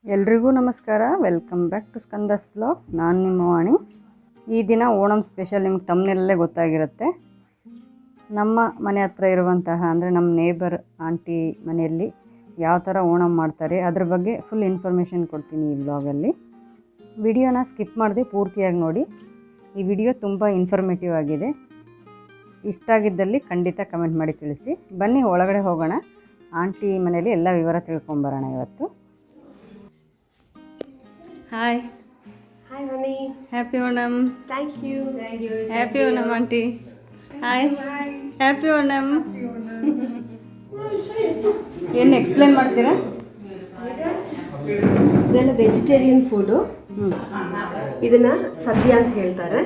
ಎಲ್ರಿಗೂ ನಮಸ್ಕಾರ. Welcome back to Skanda's blog. ನಾನು ನಿಮ್ಮ ವಾಣಿ. ಈ ದಿನ ಓಣಂ ಸ್ಪೆಷಲ್ ನಿಮ್ಗೆ ತಮ್ಮನೆಲ್ಲೇ ಗೊತ್ತಾಗಿರುತ್ತೆ. ನಮ್ಮ ಮನೆ ಹತ್ರ ಇರುವಂತಹ ಅಂದರೆ ನಮ್ಮ ನೇಬರ್ ಆಂಟಿ ಮನೆಯಲ್ಲಿ ಯಾವ ಥರ ಓಣಂ ಮಾಡ್ತಾರೆ ಅದ್ರ ಬಗ್ಗೆ ಫುಲ್ ಇನ್ಫಾರ್ಮೇಷನ್ ಕೊಡ್ತೀನಿ ಈ ಬ್ಲಾಗಲ್ಲಿ. ವಿಡಿಯೋನ ಸ್ಕಿಪ್ ಮಾಡದೆ ಪೂರ್ತಿಯಾಗಿ ನೋಡಿ. ಈ ವಿಡಿಯೋ ತುಂಬ ಇನ್ಫಾರ್ಮೇಟಿವ್ ಆಗಿದೆ. ಇಷ್ಟ ಆಗಿದ್ದಲ್ಲಿ ಖಂಡಿತ ಕಮೆಂಟ್ ಮಾಡಿ ತಿಳಿಸಿ. ಬನ್ನಿ ಒಳಗಡೆ ಹೋಗೋಣ. ಆಂಟಿ ಮನೆಯಲ್ಲಿ ಎಲ್ಲ ವಿವರ ತಿಳ್ಕೊಂಬರೋಣ ಇವತ್ತು. Hi Hi, honey. Happy Onam. Thank you. Happy Onam aunty. Hi happy Onam. ಏನು ಎಕ್ಸ್ಪ್ಲೇನ್ ಮಾಡ್ತೀರಾ? ಇದೆಲ್ಲ ವೆಜಿಟೇರಿಯನ್ ಫುಡು. ಇದನ್ನ ಸದ್ಯ ಅಂತ ಹೇಳ್ತಾರೆ.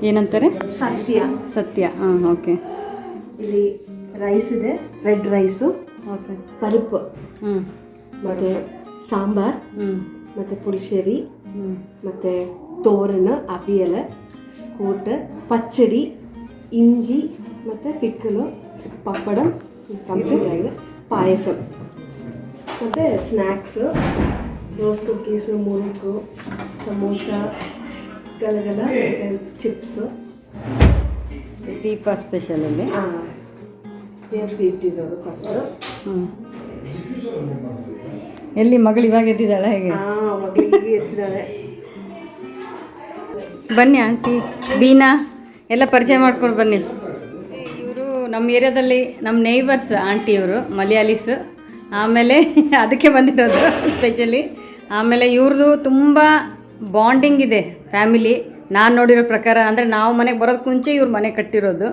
ಏನಂತಾರೆ? ಸದ್ಯ. ಸತ್ಯ. ಹಾಂ, ಓಕೆ. ಇಲ್ಲಿ ರೈಸ್ ಇದೆ, ರೆಡ್ ರೈಸು, ಓಕೆ. ಪರಿಪ್ಪು, ಮತ್ತು ಸಾಂಬಾರ್, ಮತ್ತು ಪುಳಿಶೇರಿ, ಮತ್ತು ತೋರನ್, ಅವಿಯಲ, ಕೂಟ, ಪಚ್ಚಡಿ, ಇಂಜಿ, ಮತ್ತು ಪಿಕ್ಕಲು, ಪಪ್ಪಡಂ ಕಂಪ್ಲೀಟ್ ಆಗಿದೆ, ಪಾಯಸ, ಮತ್ತು ಸ್ನ್ಯಾಕ್ಸು, ರೋಸ್ ಕುಕ್ಕೀಸು, ಮುರುಕು, ಸಮೋಸ, ಗಲಗಲ, ಮತ್ತು ಚಿಪ್ಸು. ದೀಪ ಸ್ಪೆಷಲಲ್ಲಿ ದೇವ್ರಿಗೆ ಇಟ್ಟಿರೋದು ಫಸ್ಟು. ಎಲ್ಲಿ ಮಗಳು ಇವಾಗ ಎದ್ದಿದ್ದಾಳೆ? ಹೇಗೆ? ಮಗಳಿಗೆ ಎತ್ತಿದ್ದಾಳೆ. ಬನ್ನಿ ಆಂಟಿ, ಬೀನಾ ಎಲ್ಲ ಪರಿಚಯ ಮಾಡ್ಕೊಂಡು ಬನ್ನಿ. ಇವರು ನಮ್ಮ ಏರಿಯಾದಲ್ಲಿ ನಮ್ಮ ನೇಬರ್ಸ್ ಆಂಟಿ, ಇವರು ಮಲಯಾಳೀಸ್. ಆಮೇಲೆ ಅದಕ್ಕೆ ಬಂದಿರೋದು ಸ್ಪೆಷಲಿ. ಆಮೇಲೆ ಇವ್ರದ್ದು ತುಂಬ ಬಾಂಡಿಂಗ್ ಇದೆ ಫ್ಯಾಮಿಲಿ, ನಾನು ನೋಡಿರೋ ಪ್ರಕಾರ. ಅಂದರೆ ನಾವು ಮನೆಗೆ ಬರೋದಕ್ಕೆ ಮುಂಚೆ ಇವ್ರು ಮನೆ ಕಟ್ಟಿರೋದು.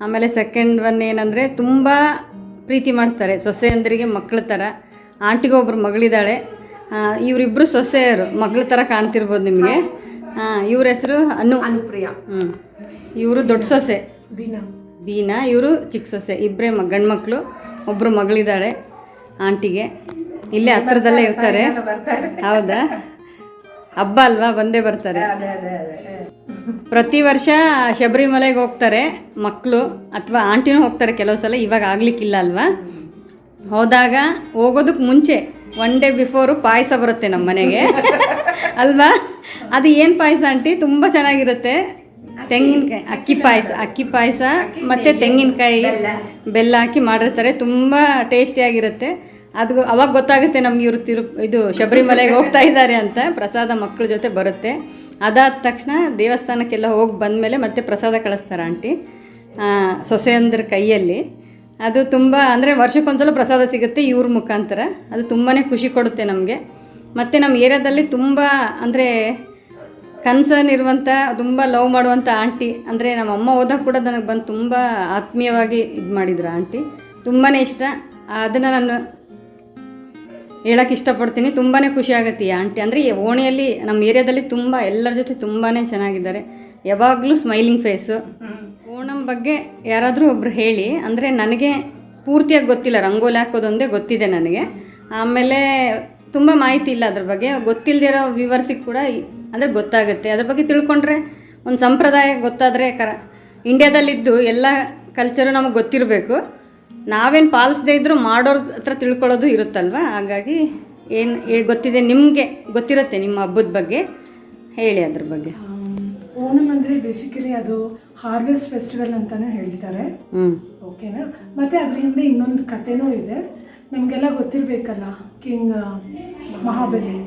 ಆಮೇಲೆ ಸೆಕೆಂಡ್ ಒನ್ ಏನಂದರೆ ತುಂಬ ಪ್ರೀತಿ ಮಾಡ್ತಾರೆ ಸೊಸೆಯಂದರಿಗೆ ಮಕ್ಕಳ ಥರ. ಆಂಟಿಗೊಬ್ಬರು ಮಗಳಿದ್ದಾಳೆ. ಇವರಿಬ್ಬರು ಸೊಸೆಯರು, ಮಗಳ ಥರ ಕಾಣ್ತಿರ್ಬೋದು ನಿಮಗೆ. ಇವ್ರ ಹೆಸರು ಅನುಪ್ರಿಯ. ಇವರು ದೊಡ್ಡ ಸೊಸೆ ಬೀನಾ, ಇವರು ಚಿಕ್ಕ ಸೊಸೆ. ಇಬ್ಬರೇ ಗಂಡು ಮಕ್ಕಳು, ಒಬ್ಬರು ಮಗಳಿದ್ದಾಳೆ ಆಂಟಿಗೆ. ಇಲ್ಲೇ ಹತ್ರದಲ್ಲೇ ಇರ್ತಾರೆ. ಹೌದಾ? ಹಬ್ಬ ಅಲ್ವಾ, ಬಂದೇ ಬರ್ತಾರೆ. ಪ್ರತಿ ವರ್ಷ ಶಬರಿಮಲೆಗೆ ಹೋಗ್ತಾರೆ ಮಕ್ಕಳು, ಅಥವಾ ಆಂಟಿನೂ ಹೋಗ್ತಾರೆ ಕೆಲವು ಸಲ. ಇವಾಗ ಆಗಲಿಕ್ಕಿಲ್ಲ ಅಲ್ವಾ. ಹೋದಾಗ ಹೋಗೋದಕ್ಕೆ ಮುಂಚೆ 1 ಡೇ ಬಿಫೋರು ಪಾಯಸ ಬರುತ್ತೆ ನಮ್ಮ ಮನೆಗೆ ಅಲ್ವಾ. ಅದು ಏನು ಪಾಯಸ ಆಂಟಿ? ತುಂಬ ಚೆನ್ನಾಗಿರುತ್ತೆ. ತೆಂಗಿನಕಾಯಿ ಅಕ್ಕಿ ಪಾಯಸ ಮತ್ತು ತೆಂಗಿನಕಾಯಿ ಬೆಲ್ಲ ಹಾಕಿ ಮಾಡಿರ್ತಾರೆ. ತುಂಬ ಟೇಸ್ಟಿಯಾಗಿರುತ್ತೆ. ಅದು ಅವಾಗ ಗೊತ್ತಾಗುತ್ತೆ ನಮ್ಗೆ ಇವರು ಇದು ಶಬರಿಮಲೆಗೆ ಹೋಗ್ತಾ ಇದ್ದಾರೆ ಅಂತ. ಪ್ರಸಾದ ಮಕ್ಕಳ ಜೊತೆ ಬರುತ್ತೆ. ಅದಾದ ತಕ್ಷಣ ದೇವಸ್ಥಾನಕ್ಕೆಲ್ಲ ಹೋಗಿ ಬಂದಮೇಲೆ ಮತ್ತೆ ಪ್ರಸಾದ ಕಳಿಸ್ತಾರೆ ಆಂಟಿ ಸೊಸೆಯಂದ್ರ ಕೈಯಲ್ಲಿ. ಅದು ತುಂಬ ಅಂದರೆ ವರ್ಷಕ್ಕೊಂದ್ಸಲ ಪ್ರಸಾದ ಸಿಗುತ್ತೆ ಇವ್ರ ಮುಖಾಂತರ. ಅದು ತುಂಬಾ ಖುಷಿ ಕೊಡುತ್ತೆ ನಮಗೆ. ಮತ್ತು ನಮ್ಮ ಏರಿಯಾದಲ್ಲಿ ತುಂಬ ಅಂದರೆ ಕನ್ಸರ್ನ್ ಇರುವಂಥ, ತುಂಬ ಲವ್ ಮಾಡುವಂಥ ಆಂಟಿ. ಅಂದರೆ ನಮ್ಮ ಅಮ್ಮ ಹೋದಾಗ ಕೂಡ ನನಗೆ ಬಂದು ತುಂಬ ಆತ್ಮೀಯವಾಗಿ ಇದು ಮಾಡಿದ್ರು ಆಂಟಿ. ತುಂಬಾ ಇಷ್ಟ. ಅದನ್ನು ನಾನು ಹೇಳೋಕ್ಕೆ ಇಷ್ಟಪಡ್ತೀನಿ. ತುಂಬಾ ಖುಷಿ ಆಗುತ್ತೆ ಈ ಆಂಟಿ. ಅಂದರೆ ಓಣಿಯಲ್ಲಿ ನಮ್ಮ ಏರಿಯಾದಲ್ಲಿ ತುಂಬ ಎಲ್ಲರ ಜೊತೆ ತುಂಬಾ ಚೆನ್ನಾಗಿದ್ದಾರೆ. ಯಾವಾಗಲೂ ಸ್ಮೈಲಿಂಗ್ ಫೇಸು. ಓಣಂ ಬಗ್ಗೆ ಯಾರಾದರೂ ಒಬ್ರು ಹೇಳಿ. ಅಂದರೆ ನನಗೆ ಪೂರ್ತಿಯಾಗಿ ಗೊತ್ತಿಲ್ಲ, ರಂಗೋಲಿ ಹಾಕೋದೊಂದೇ ಗೊತ್ತಿದೆ ನನಗೆ. ಆಮೇಲೆ ತುಂಬ ಮಾಹಿತಿ ಇಲ್ಲ ಅದ್ರ ಬಗ್ಗೆ. ಗೊತ್ತಿಲ್ಲದಿರೋ ವ್ಯೂವರ್ಸಿಗೆ ಕೂಡ ಅಂದರೆ ಗೊತ್ತಾಗುತ್ತೆ. ಅದ್ರ ಬಗ್ಗೆ ತಿಳ್ಕೊಂಡ್ರೆ ಒಂದು ಸಂಪ್ರದಾಯ ಗೊತ್ತಾದರೆ ಇಂಡಿಯಾದಲ್ಲಿದ್ದು ಎಲ್ಲ ಕಲ್ಚರು ನಮಗೆ ಗೊತ್ತಿರಬೇಕು. ನಾವೇನು ಪಾಲಿಸದೇ ಇದ್ದರೂ ಮಾಡೋರ ಹತ್ರ ತಿಳ್ಕೊಳ್ಳೋದು ಇರುತ್ತಲ್ವ. ಹಾಗಾಗಿ ಏನು ಗೊತ್ತಿದೆ ನಿಮಗೆ, ಗೊತ್ತಿರುತ್ತೆ ನಿಮ್ಮ ಹಬ್ಬದ ಬಗ್ಗೆ, ಹೇಳಿ ಅದ್ರ ಬಗ್ಗೆ. ಓಣಂ ಅಂದರೆ ಬೇಸಿಕಲಿ ಅದು ಹಾರ್ವೆಸ್ಟ್ ಫೆಸ್ಟಿವಲ್ ಅಂತಲೇ ಹೇಳ್ತಾರೆ. ಓಕೆನಾ? ಮತ್ತು ಅದ್ರ ಹಿಂದೆ ಇನ್ನೊಂದು ಕಥೆನೂ ಇದೆ. ನಮಗೆಲ್ಲ ಗೊತ್ತಿರಬೇಕಲ್ಲ, ಕಿಂಗ್ ಮಹಾಬಲಿ,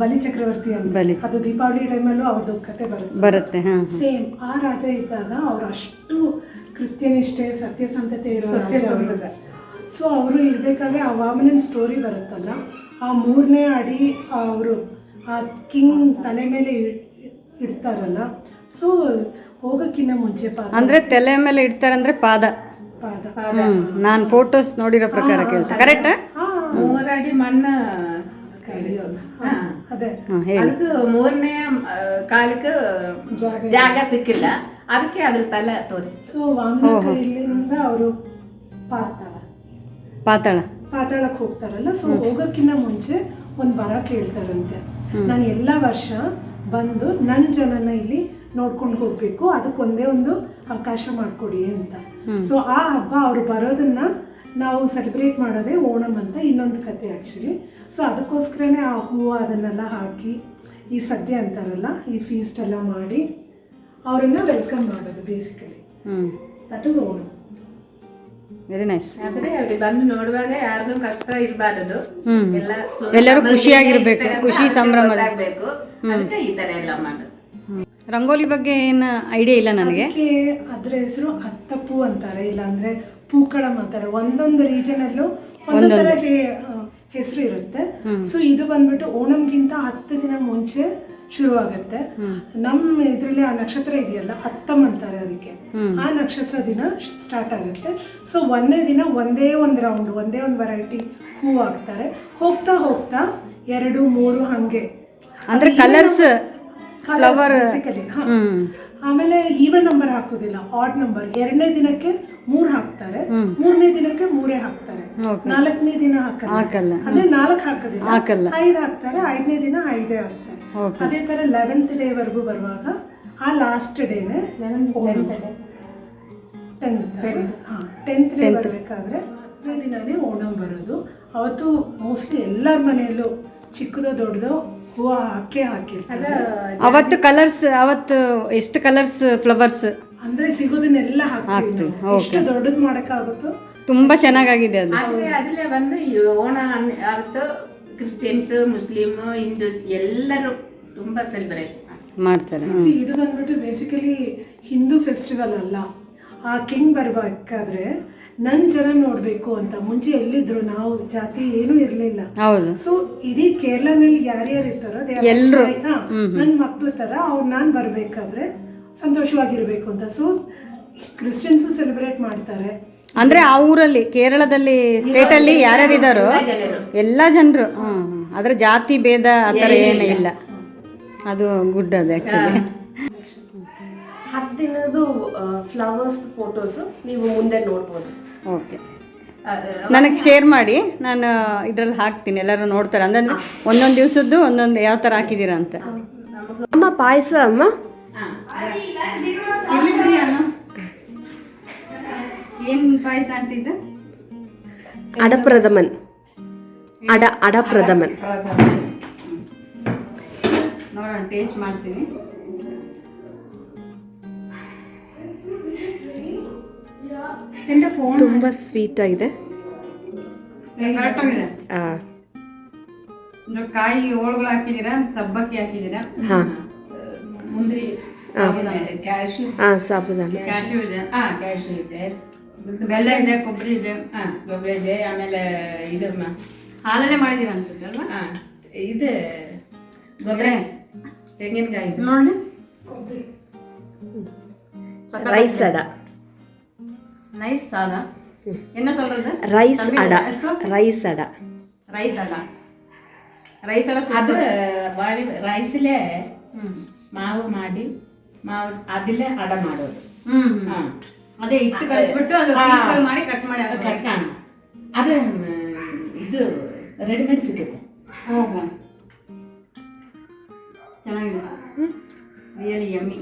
ಬಲಿ ಚಕ್ರವರ್ತಿ ಅಂತ. ಅದು ದೀಪಾವಳಿ ಟೈಮಲ್ಲೂ ಅವ್ರದ್ದು ಕತೆ ಬರುತ್ತೆ. ಸೇಮ್ ಆ ರಾಜ ಇದ್ದಾಗ ಅವ್ರು ಅಷ್ಟು ಕೃತ್ಯನಿಷ್ಠೆ, ಸತ್ಯಸಂಧತೆ ಇರೋ ರಾಜ ಅವರು. ಸೊ ಅವರು ಇರಬೇಕಾದ್ರೆ ಆ ವಾಮನನ್ ಸ್ಟೋರಿ ಬರುತ್ತಲ್ಲ, ಆ 3ನೇ ಅಡಿ ಅವರು ಆ ಕಿಂಗ್ ತಲೆ ಮೇಲೆ ಇಡ್ತಾರಲ್ಲ. ಸೊ ಹೋಗೋಕ್ಕಿಂತ ಮುಂಚೆ ಅಂದರೆ ತಲೆ ಮೇಲೆ ಇಡ್ತಾರೆ ಅಂದರೆ ಪಾದ. ನಾನು ಫೋಟೋಸ್ ನೋಡಿರೋ ಪ್ರಕಾರ ಕೇಳ್ತಾ ಕರೆಕ್ಟಾ? 3 ಅಡಿ ಮಣ್ಣು ಅದೇ ಅದಕ್ಕೆ 3ನೇ ಕಾಲಕ್ಕೆ ಜಾಗ ಸಿಕ್ಕಿಲ್ಲ, ಅದಕ್ಕೆ ಅದ್ರ ತಲೆ ತೋರಿಸಿ. ಸೊ ವಾಮನ ಕೈಲಿಂದ ಅವರು ಪಾತಾಳಕ್ಕೆ ಹೋಗ್ತಾರಲ್ಲ. ಸೊ ಹೋಗೋಕ್ಕಿಂತ ಮುಂಚೆ ಒಂದು ವರ ಕೇಳ್ತಾರಂತೆ. ನಾನು ಎಲ್ಲ ವರ್ಷ ಬಂದು ನನ್ನ ಜನನ ಇಲ್ಲಿ ನೋಡ್ಕೊಂಡು ಹೋಗ್ಬೇಕು, ಅದಕ್ಕೆ ಒಂದೇ ಒಂದು ಅವಕಾಶ ಮಾಡಿಕೊಡಿ ಅಂತ. ಸೊ ಆ ಹಬ್ಬ ಅವರು ಬರೋದನ್ನ ನಾವು ಸೆಲೆಬ್ರೇಟ್ ಮಾಡೋದೇ ಓಣಂ ಅಂತ ಇನ್ನೊಂದು ಕತೆ ಆ್ಯಕ್ಚುಲಿ. ಸೊ ಅದಕ್ಕೋಸ್ಕರನೇ ಆ ಹೂವು ಅದನ್ನೆಲ್ಲ ಹಾಕಿ ಈ ಸದ್ಯ ಅಂತಾರಲ್ಲ ಈ ಫೀಸ್ಟ್ ಎಲ್ಲ ಮಾಡಿ ಅವರನ್ನ ವೆಲ್ಕಮ್ ಮಾಡೋದು basically. That is Onam. Very nice. ಆದ್ರೆ ಅವ್ರಿಗೆ ಬಂದು ನೋಡುವಾಗ ಯಾರಿಗೂ ಕಷ್ಟ ಇರಬಾರದು, ಎಲ್ಲರೂ ಖುಷಿಯಾಗಿರ್ಬೇಕು, ಖುಷಿ ಸಂಭ್ರಮ ಆಗ್ಬೇಕು. ಅದಕ್ಕೆ ಈ ತರ ಎಲ್ಲ ಮಾಡೋದು. ರಂಗೋಲಿ ಬಗ್ಗೆ ಏನು ಐಡಿಯಾ ಇಲ್ಲ ನನಗೆ. ಅದ್ರ ಹೆಸರು ಅತ್ತಪೂ ಅಂತಾರೆ, ಇಲ್ಲಾಂದ್ರೆ ಪೂಕಳಂ ಅಂತಾರೆ. ಒಂದೊಂದು ರೀಜನಲ್ಲೂ ಒಂದೊಂದು ಥರ ಹೆಸರು ಇರುತ್ತೆ. ಸೊ ಇದು ಬಂದ್ಬಿಟ್ಟು ಓಣಂಗಿಂತ 10 ದಿನ ಮುಂಚೆ ಶುರುವಾಗತ್ತೆ. ನಮ್ಮ ಇದರಲ್ಲಿ ಆ ನಕ್ಷತ್ರ ಇದೆಯಲ್ಲ ಅತ್ತಮ್ ಅಂತಾರೆ ಅದಕ್ಕೆ, ಆ ನಕ್ಷತ್ರ ದಿನ ಸ್ಟಾರ್ಟ್ ಆಗುತ್ತೆ. ಸೊ ಒಂದೇ ದಿನ ಒಂದೇ ಒಂದು ರೌಂಡ್, ಒಂದೇ ಒಂದು ವೆರೈಟಿ ಹೂ ಹಾಕ್ತಾರೆ. ಹೋಗ್ತಾ ಹೋಗ್ತಾ 2, 3 ಹಂಗೆ ಅಂದ್ರೆ ಕಲರ್ಸ್ ಫ್ಲವರ್. ಆಮೇಲೆ ಈವನ್ ನಂಬರ್ ಹಾಕೋದಿಲ್ಲ, ಆಡ್ ನಂಬರ್. 2ನೇ ದಿನಕ್ಕೆ 3 ಹಾಕ್ತಾರೆ, 3ನೇ ದಿನಕ್ಕೆ 3 ಹಾಕ್ತಾರೆ, 4ನೇ ದಿನ ಹಾಕಲ್ಲ, ಅಂದ್ರೆ 4 ಹಾಕೋದಿಲ್ಲ, 5 ಹಾಕ್ತಾರೆ, 5ನೇ ದಿನ 5 ಹಾಕ್ತಾರೆ. ಅದೇ ತರ 11th ಡೇ ವರ್ಗೂ ಬರುವಾಗ ಆ ಲಾಸ್ಟ್ ಡೇನೆ 10th ಡೇ ಬರ್ಬೇಕಾದ್ರೆ ದಿನಾನೇ ಓಣಂ ಬರೋದು. ಅವತ್ತು ಮೋಸ್ಟ್ಲಿ ಎಲ್ಲರ ಮನೆಯಲ್ಲೂ ಚಿಕ್ಕದೋ ದೊಡ್ಡದೋ ಹೂವು ಹಾಕಿರ್ತಾರೆ. ಅವತ್ತು ಕಲರ್ಸ್, ಅವತ್ತು ಎಷ್ಟು ಕಲರ್ಸ್ ಫ್ಲವರ್ಸ್ ಅಂದ್ರೆ ಸಿಗೋದನ್ನೆಲ್ಲ ಹಾಕ್ತೀವಿ. ಎಷ್ಟು ದೊಡ್ಡದು ಮಾಡಕ್ಕಾಗುತ್ತೋ. ತುಂಬಾ ಚೆನ್ನಾಗಿದೆ ಅದು. ಅದ್ರಲ್ಲೇ ಬಂದು ಓಣ ಅವತ್ತು ಕ್ರಿಶ್ಚಿಯನ್ಸ್, ಮುಸ್ಲಿಮ್, ಹಿಂದೂಸ್ ಎಲ್ಲರೂ ತುಂಬಾ ಸೆಲೆಬ್ರೇಷನ್ ಮಾಡ್ತಾರೆ. ಇದು ಬಂದ್ಬಿಟ್ಟು ಬೇಸಿಕಲಿ ಹಿಂದೂ ಫೆಸ್ಟಿವಲ್ ಅಲ್ಲ. ಆ ಕಿಂಗ್ ಬರ್ಬೇಕಾದ್ರೆ ನನ್ ಜನ ನೋಡ್ಬೇಕು ಅಂತ ಮುಂಚೆ ಎಲ್ಲಿದ್ರು, ನಾವು ಜಾತಿ ಏನೂ ಇರ್ಲಿಲ್ಲ. ಹೌದು. ಸೊ ಇಡೀ ಕೇರಳನಲ್ಲಿ ಯಾರ್ಯಾರು ಇರ್ತಾರೋ ಎಲ್ಲರೂ ನನ್ ಮಕ್ಳು ತರ ಅವ್ರು ನಾನ್ ಬರ್ಬೇಕಾದ್ರೆ ಸಂತೋಷವಾಗಿರ್ಬೇಕು ಅಂತ. ಸೊ ಕ್ರಿಶ್ಚಿಯನ್ಸ್ ಸೆಲೆಬ್ರೇಟ್ ಮಾಡ್ತಾರೆ. ಅಂದ್ರೆ ಆ ಊರಲ್ಲಿ ಕೇರಳದಲ್ಲಿ ಸ್ಟೇಟ್ ಅಲ್ಲಿ ಯಾರ್ಯಾರು ಇದ್ದಾರೋ ಎಲ್ಲ ಜನರು, ಅದ್ರ ಜಾತಿ ಭೇದ ಆ ಥರ ಏನೂ ಇಲ್ಲ. ಅದು ಗುಡ್ ಅದು ಆ್ಯಕ್ಚುಲಿ. 10 ದಿನದ್ದು ಫ್ಲವರ್ಸ್ ಫೋಟೋಸು ನೀವು ಮುಂದೆ ನೋಡ್ಬೋದು. ಓಕೆ, ನನಗೆ ಶೇರ್ ಮಾಡಿ, ನಾನು ಇದ್ರಲ್ಲಿ ಹಾಕ್ತೀನಿ, ಎಲ್ಲರೂ ನೋಡ್ತಾರೆ. ಅಂದ್ರೆ ಒಂದೊಂದು ದಿವಸದ್ದು ಒಂದೊಂದು ಯಾವ ಥರ ಹಾಕಿದ್ದೀರಾ ಅಂತ. ಅಮ್ಮ ಪಾಯಸ ಅಮ್ಮ. ಏನು ಪಾಯಸ ಅಂತಿದ್ದ? ಅಡಪ್ರಥಮನ್. ಅಡಪ್ರಥಮನ್ ನೋಡೋಣ, ಟೇಸ್ಟ್ ಮಾಡ್ತೀನಿ. ತುಂಬ ಸ್ವೀಟ್ ಆಗಿದೆ. ಕರೆಕ್ಟಾಗಿದೆ. ಕಾಯಿ ಹೋಳುಗಳು ಹಾಕಿದ್ದೀರಾ, ಸಬ್ಬಕ್ಕಿ ಹಾಕಿದ್ದೀರಾ, ಮುಂದ್ರಿ, ಕ್ಯಾಶ್ಯೂ, ಸಾಬುದಾನ, ಕ್ಯಾಶ್ಯೂ ಇದೆ, ಕ್ಯಾಶ್ಯೂ ಇದೆ, ಬೆಲ್ಲ ಇದೆ, ಕೊಬ್ಬರಿ ಇದೆ, ಗೊಬ್ಬರ ಇದೆ. ಆಮೇಲೆ ಇದು ಹಾಲಲ್ಲೇ ಮಾಡಿದ್ದೀರಾ ಅನ್ಸುತ್ತೆ ಅಲ್ವಾ? ಇದು ಗೊಬ್ಬರ, ತೆಂಗಿನಕಾಯಿ ನೋಡಿ. ರೈಸ್ ಅಡ. நைஸ் சாதா. என்ன சொல்றது? ரைஸ் அடா. ரைஸ் அடா. ரைஸ் அடா. ரைஸ் ಅಡ ಅದು ರೈಸಲ್ಲೇ ಮಾವು ಮಾಡಿ, ಮಾವು ಅದಲ್ಲೇ ಅಡ ಮಾಡೋದು. ಅದೇ ಹಿಟ್ಟು ಕಲಿಸ್ಬಿಟ್ಟು ಅದು ಪೀಸ್ಗಳು ಮಾಡಿ ಕಟ್ ಮಾಡಿ ಅದು ಇದು ರೆಡಿಮೇಡ್ ಸಿಗುತ್ತೆ. ಹೋಗು, ಚೆನ್ನಾಗಿದೆ, ರಿಯಲಿ ಯಮ್ಮಿ.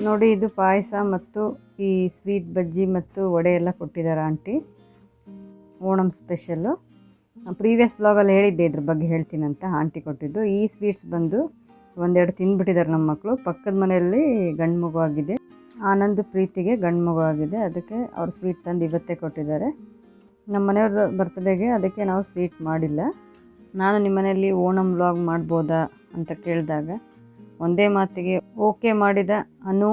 ನೋಡಿ, ಇದು ಪಾಯಸ ಮತ್ತು ಈ ಸ್ವೀಟ್ ಬಜ್ಜಿ ಮತ್ತು ವಡೆ ಎಲ್ಲ ಕೊಟ್ಟಿದ್ದಾರೆ ಆಂಟಿ. ಓಣಂ ಸ್ಪೆಷಲ್ಲು. ಪ್ರೀವಿಯಸ್ ಬ್ಲಾಗಲ್ಲಿ ಹೇಳಿದ್ದೆ ಇದ್ರ ಬಗ್ಗೆ ಹೇಳ್ತೀನಿ ಅಂತ. ಆಂಟಿ ಕೊಟ್ಟಿದ್ದು ಈ ಸ್ವೀಟ್ಸ್ ಬಂದು ಒಂದೆರಡು ತಿಂದುಬಿಟ್ಟಿದ್ದಾರೆ ನಮ್ಮ ಮಕ್ಕಳು. ಪಕ್ಕದ ಮನೆಯಲ್ಲಿ ಗಂಡು ಮಗು ಆಗಿದೆ, ಆನಂದ್ ಪ್ರೀತಿಗೆ ಗಂಡು ಮಗು ಆಗಿದೆ. ಅದಕ್ಕೆ ಅವ್ರು ಸ್ವೀಟ್ ತಂದು ಇವತ್ತೇ ಕೊಟ್ಟಿದ್ದಾರೆ. ನಮ್ಮ ಮನೆಯವ್ರ ಬರ್ತ್ಡೇಗೆ ಅದಕ್ಕೆ ನಾವು ಸ್ವೀಟ್ ಮಾಡಿಲ್ಲ. ನಾನು ನಿಮ್ಮ ಮನೆಯಲ್ಲಿ ಓಣಂ ವ್ಲಾಗ್ ಮಾಡ್ಬೋದಾ ಅಂತ ಕೇಳಿದಾಗ ಒಂದೇ ಮಾತಿಗೆ ಓಕೆ ಮಾಡಿದ ಅನು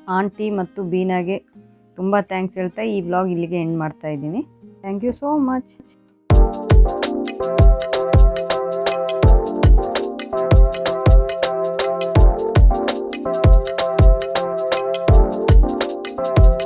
ಆಂಟಿ ಮತ್ತು ಬೀನಾಗೆ ತುಂಬ ಥ್ಯಾಂಕ್ಸ್ ಹೇಳ್ತಾ ಈ ವ್ಲಾಗ್ ಇಲ್ಲಿಗೆ ಎಂಡ್ ಮಾಡ್ತಾ ಇದ್ದೀನಿ. Thank you so much.